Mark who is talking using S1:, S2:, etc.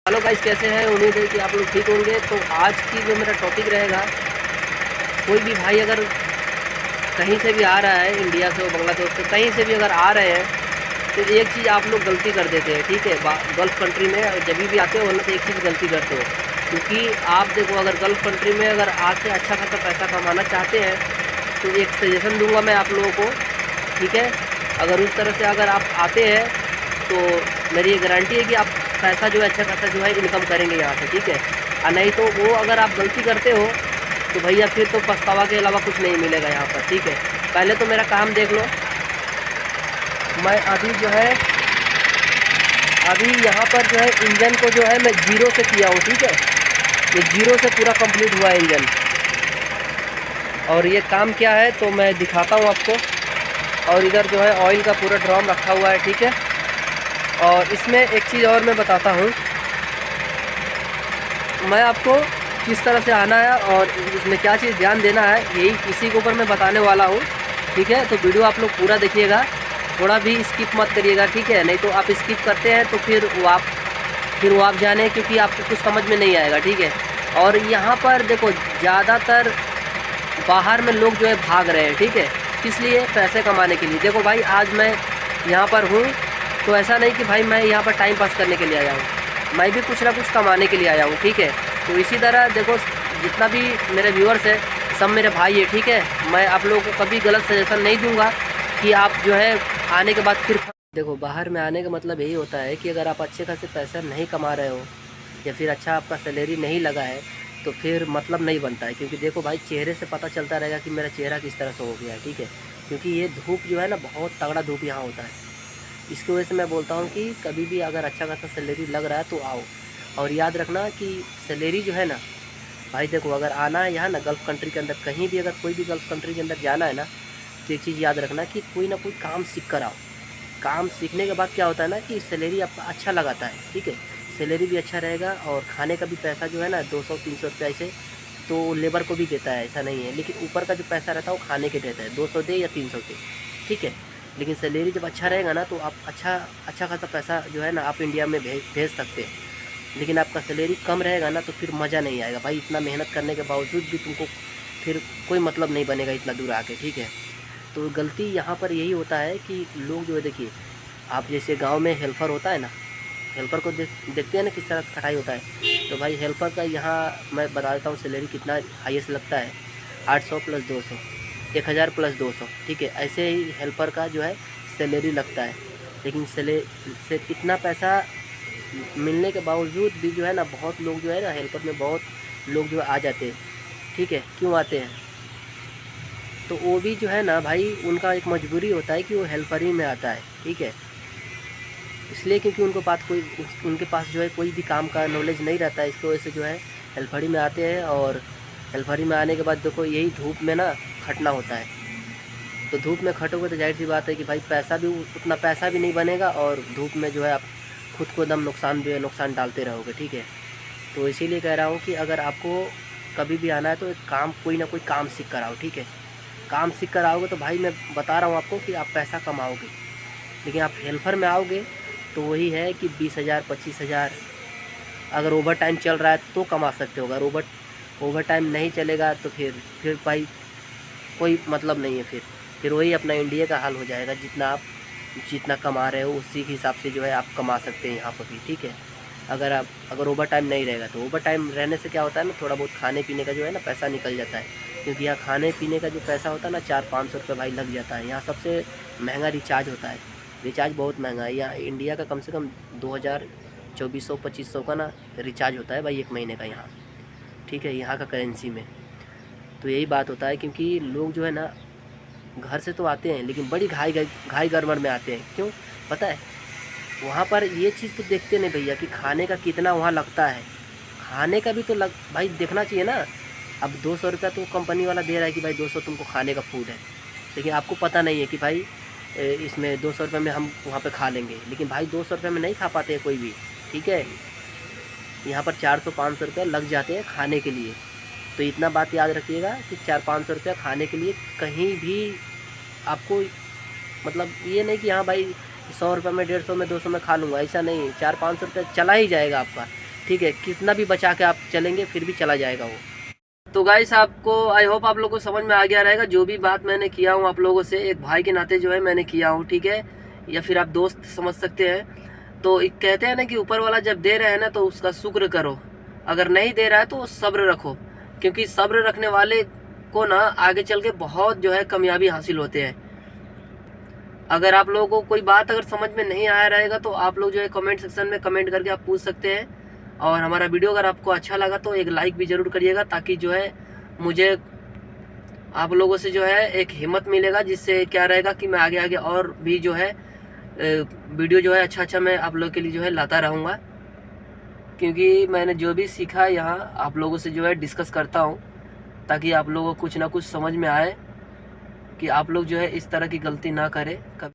S1: Hello guys, कैसे हैं? उम्मीद है कि आप लोग ठीक होंगे। तो आज की जो मेरा टॉपिक रहेगा, कोई भी भाई अगर कहीं से भी आ रहा है, इंडिया से हो, बांग्लादेश से, कहीं से भी अगर आ रहे हैं, तो एक चीज़ आप लोग गलती कर देते हैं, ठीक है। गल्फ़ कंट्री में जब भी आते हो ना, तो एक चीज़ गलती करते हो, क्योंकि आप देखो, अगर गल्फ़ कंट्री में अगर आके अच्छा खासा पैसा कमाना चाहते हैं, तो एक सजेशन दूंगा मैं आप लोगों को, ठीक है। अगर उस तरह से अगर आप आते हैं, तो मेरी ये गारंटी है कि आप पैसा जो है, अच्छा खासा जो है इनकम करेंगे यहाँ से, ठीक है। और नहीं तो वो अगर आप गलती करते हो, तो भैया फिर तो पछतावा के अलावा कुछ नहीं मिलेगा यहाँ पर, ठीक है। पहले तो मेरा काम देख लो। मैं अभी जो है, अभी यहाँ पर जो है इंजन को जो है मैं जीरो से किया हूँ, ठीक है। ये जीरो से पूरा कंप्लीट हुआ है इंजन। और ये काम क्या है तो मैं दिखाता हूँ आपको। और इधर जो है ऑयल का पूरा ड्रम रखा हुआ है, ठीक है। और इसमें एक चीज़ और मैं बताता हूँ, मैं आपको किस तरह से आना है और इसमें क्या चीज़ ध्यान देना है, यही इसी के ऊपर मैं बताने वाला हूँ, ठीक है। तो वीडियो आप लोग पूरा देखिएगा, थोड़ा भी स्किप मत करिएगा, ठीक है। नहीं तो आप स्किप करते हैं तो फिर वो आप जाने, क्योंकि आपको कुछ समझ में नहीं आएगा, ठीक है। और यहाँ पर देखो, ज़्यादातर बाहर में लोग जो है भाग रहे हैं, ठीक है। किस लिए? पैसे कमाने के लिए। देखो भाई, आज मैं यहाँ पर हूँ, तो ऐसा नहीं कि भाई मैं यहाँ पर टाइम पास करने के लिए आया हूँ, मैं भी कुछ ना कुछ कमाने के लिए आया हूँ, ठीक है। तो इसी तरह देखो, जितना भी मेरे व्यूअर्स है, सब मेरे भाई है, ठीक है। मैं आप लोगों को कभी गलत सजेशन नहीं दूंगा कि आप जो है आने के बाद फिर देखो, बाहर में आने का मतलब यही होता है कि अगर आप अच्छे खासे पैसा नहीं कमा रहे हो, या फिर अच्छा आपका सैलरी नहीं लगा है, तो फिर मतलब नहीं बनता है। क्योंकि देखो भाई, चेहरे से पता चलता रहेगा कि मेरा चेहरा किस तरह से हो गया है, ठीक है। क्योंकि ये धूप जो है ना, बहुत तगड़ा धूप यहाँ होता है। इसकी वजह से मैं बोलता हूँ कि कभी भी अगर अच्छा खासा सैलरी लग रहा है तो आओ। और याद रखना कि सैलरी जो है ना भाई, देखो अगर आना है यहाँ ना गल्फ़ कंट्री के अंदर, कहीं भी अगर कोई भी गल्फ़ कंट्री के अंदर जाना है ना, तो एक चीज़ याद रखना कि कोई ना कोई काम सीख कर आओ। काम सीखने के बाद क्या होता है ना, कि सैलरी आपका अच्छा लगाता है, ठीक है। सैलरी भी अच्छा रहेगा, और खाने का भी पैसा जो है ना, 200-300 रुपये ऐसे तो लेबर को भी देता है, ऐसा नहीं है। लेकिन ऊपर का जो पैसा रहता है वो खाने के देता है, 200 दे या 300 दे, ठीक है। लेकिन सैलरी जब अच्छा रहेगा ना, तो आप अच्छा खासा पैसा जो है ना, आप इंडिया में भेज सकते हैं। लेकिन आपका सैलरी कम रहेगा ना, तो फिर मज़ा नहीं आएगा भाई। इतना मेहनत करने के बावजूद भी तुमको फिर कोई मतलब नहीं बनेगा इतना दूर आके, ठीक है। तो गलती यहाँ पर यही होता है कि लोग जो है, देखिए आप जैसे गांव में हेल्पर होता है ना, हेल्पर को देखते हैं ना किस तरह से कटाई होता है। तो भाई हेल्पर का यहाँ मैं बता देता हूँ सैलरी कितना हाईएस्ट लगता है, 800 प्लस 200, 1000 प्लस 200, ठीक है। ऐसे ही हेल्पर का जो है सैलरी लगता है। लेकिन से इतना पैसा मिलने के बावजूद भी जो है ना, बहुत लोग जो है ना, हेल्पर में बहुत लोग जो आ जाते हैं, ठीक है। क्यों आते हैं? तो वो भी जो है ना भाई, उनका एक मजबूरी होता है कि वो हेल्पर ही में आता है, ठीक है। इसलिए क्योंकि उनके पास जो है कोई भी काम का नॉलेज नहीं रहता है, इसकी वजह से जो है हेल्परी में आते हैं। और हेल्परी में आने के बाद देखो, यही धूप में ना खटना होता है। तो धूप में खटोगे तो जाहिर सी बात है कि भाई पैसा भी उतना पैसा भी नहीं बनेगा, और धूप में जो है आप खुद को एकदम नुकसान डालते रहोगे, ठीक है। तो इसीलिए कह रहा हूँ कि अगर आपको कभी भी आना है, तो एक काम, कोई ना कोई काम सीख कर आओ, ठीक है। काम सीख कर आओगे तो भाई मैं बता रहा हूँ आपको कि आप पैसा कमाओगे। लेकिन आप हेल्पर में आओगे तो वही है कि 20,000 25,000, अगर ओवर टाइम चल रहा है तो कमा सकते हो। अगर ओवर टाइम नहीं चलेगा तो फिर भाई कोई मतलब नहीं है। फिर वही अपना इंडिया का हाल हो जाएगा। जितना कमा रहे हो उसी के हिसाब से जो है आप कमा सकते हैं यहाँ पर भी, ठीक है। अगर ओवर टाइम नहीं रहेगा, तो ओवर टाइम रहने से क्या होता है ना, थोड़ा बहुत खाने पीने का जो है ना पैसा निकल जाता है। क्योंकि यहाँ खाने पीने का जो पैसा होता है ना, 400-500 रुपये भाई लग जाता है। यहाँ सबसे महंगा रिचार्ज होता है। रिचार्ज बहुत महंगा है यहाँ। इंडिया का कम से कम 2000 2400-2500 का ना रिचार्ज होता है भाई, एक महीने का यहाँ, ठीक है, यहाँ का करेंसी में। तो यही बात होता है, क्योंकि लोग जो है ना, घर से तो आते हैं लेकिन बड़ी घाई गड़बड़ में आते हैं। क्यों? पता है, वहाँ पर ये चीज़ तो देखते नहीं भैया कि खाने का कितना वहाँ लगता है। खाने का भी तो भाई देखना चाहिए ना। अब 200 रुपया तो कंपनी वाला दे रहा है कि भाई 200 तुमको खाने का फूड है, लेकिन आपको पता नहीं है कि भाई इसमें 200 रुपये में हम वहाँ पे खा लेंगे। लेकिन भाई 200 रुपये में नहीं खा पाते हैं कोई भी, ठीक है। यहाँ पर 400-500 रुपये लग जाते हैं खाने के लिए। तो इतना बात याद रखिएगा कि 400-500 रुपया खाने के लिए कहीं भी आपको, मतलब ये नहीं कि हाँ भाई 100 रुपये में, 150 में, 200 में खा लूँगा, ऐसा नहीं। 400-500 रुपये चला ही जाएगा आपका। ठीक है, कितना भी बचा के आप चलेंगे फिर भी चला जाएगा वो। तो गाइस आपको आई होप आप लोगों को समझ में आ गया रहेगा, जो भी बात मैंने किया हूँ आप लोगों से एक भाई के नाते जो है मैंने किया हूँ, ठीक है, या फिर आप दोस्त समझ सकते हैं। तो एक कहते हैं ना कि ऊपर वाला जब दे रहे हैं ना तो उसका शुक्र करो, अगर नहीं दे रहा है तो सब्र रखो, क्योंकि सब्र रखने वाले को ना आगे चल के बहुत जो है कामयाबी हासिल होते हैं। अगर आप लोगों को कोई बात अगर समझ में नहीं आया रहेगा तो आप लोग जो है कमेंट सेक्शन में कमेंट करके आप पूछ सकते हैं। और हमारा वीडियो अगर आपको अच्छा लगा तो एक लाइक भी ज़रूर करिएगा, ताकि जो है मुझे आप लोगों से जो है एक हिम्मत मिलेगा, जिससे क्या रहेगा कि मैं आगे आगे और भी जो है वीडियो जो है अच्छा मैं आप लोगों के लिए जो है लाता रहूँगा। क्योंकि मैंने जो भी सीखा यहाँ आप लोगों से जो है डिस्कस करता हूँ, ताकि आप लोगों को कुछ ना कुछ समझ में आए कि आप लोग जो है इस तरह की गलती ना करें कभी।